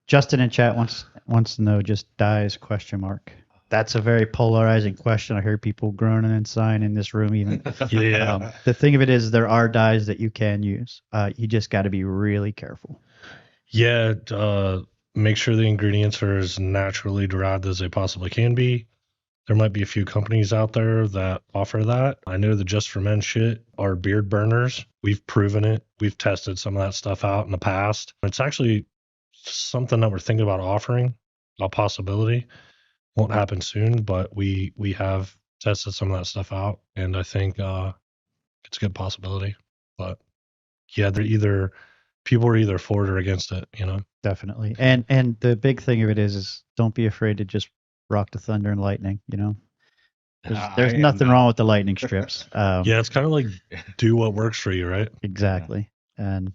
Justin in chat wants to know just dyes ? That's a very polarizing question. I hear people groaning and sighing in this room even. Yeah. The thing of it is there are dyes that you can use. You just got to be really careful. Yeah. Make sure the ingredients are as naturally derived as they possibly can be. There might be a few companies out there that offer that. I know the Just for Men shit are beard burners. We've proven it. We've tested some of that stuff out in the past. It's actually something that we're thinking about offering, a possibility. Won't happen soon, but we have tested some of that stuff out, and I think it's a good possibility. But yeah, people are either for it or against it, you know. Definitely. And the big thing of it is don't be afraid to just rock the thunder and lightning, you know. There's nothing wrong with the lightning strips. Yeah, it's kind of like do what works for you, right? Exactly. And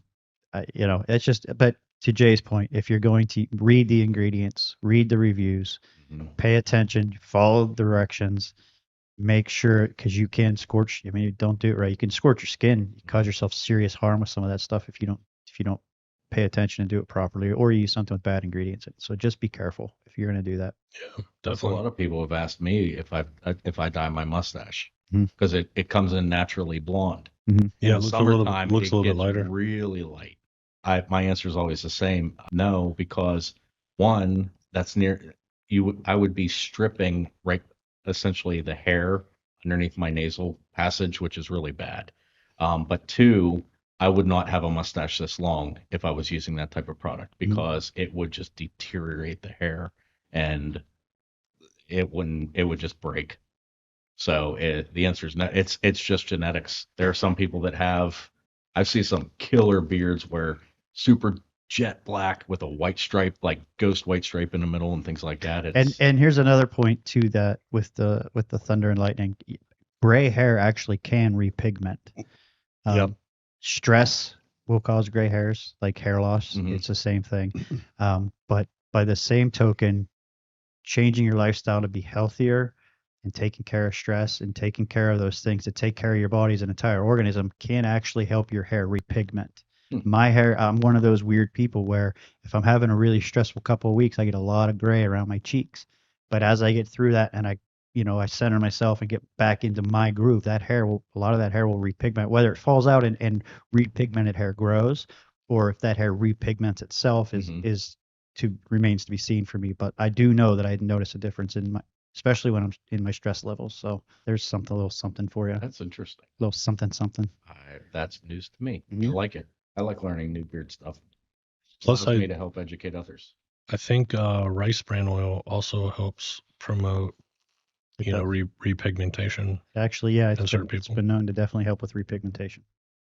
it's just, but to Jay's point, if you're going to read the ingredients, read the reviews, pay attention, follow the directions, make sure, because you can scorch. I mean, don't do it right. You can scorch your skin, you cause yourself serious harm with some of that stuff if you don't pay attention and do it properly, or you use something with bad ingredients. So just be careful if you're going to do that. Yeah, That's a lot of people have asked me if I dye my mustache Mhm. because it comes in naturally blonde. Mhm. Yeah, In it the looks summertime, a it little bit gets lighter. really light. My answer is always the same. No, because one, that's near you. I would be stripping right essentially the hair underneath my nasal passage, which is really bad. But two, I would not have a mustache this long if I was using that type of product because it would just deteriorate the hair and it would just break. So the answer is no. It's just genetics. There are some people that have. I see some killer beards where super jet black with a white stripe, like ghost white stripe in the middle, and things like that. And here's another point to that with the thunder and lightning. Gray hair actually can repigment. Yep. Stress will cause gray hairs, like hair loss. It's the same thing. But by the same token, changing your lifestyle to be healthier and taking care of stress and taking care of those things to take care of your body's an entire organism can actually help your hair repigment. My hair, I'm one of those weird people where if I'm having a really stressful couple of weeks, I get a lot of gray around my cheeks. But as I get through that and I center myself and get back into my groove, a lot of that hair will repigment, whether it falls out and repigmented hair grows, or if that hair repigments itself remains to be seen for me. But I do know that I notice a difference especially when I'm in my stress levels. So there's a little something for you. That's interesting. A little something. That's news to me. I like it. I like learning new beard stuff. Plus, me to help educate others. I think rice bran oil also helps promote, repigmentation. Actually, yeah, in certain people. it's been known to definitely help with repigmentation.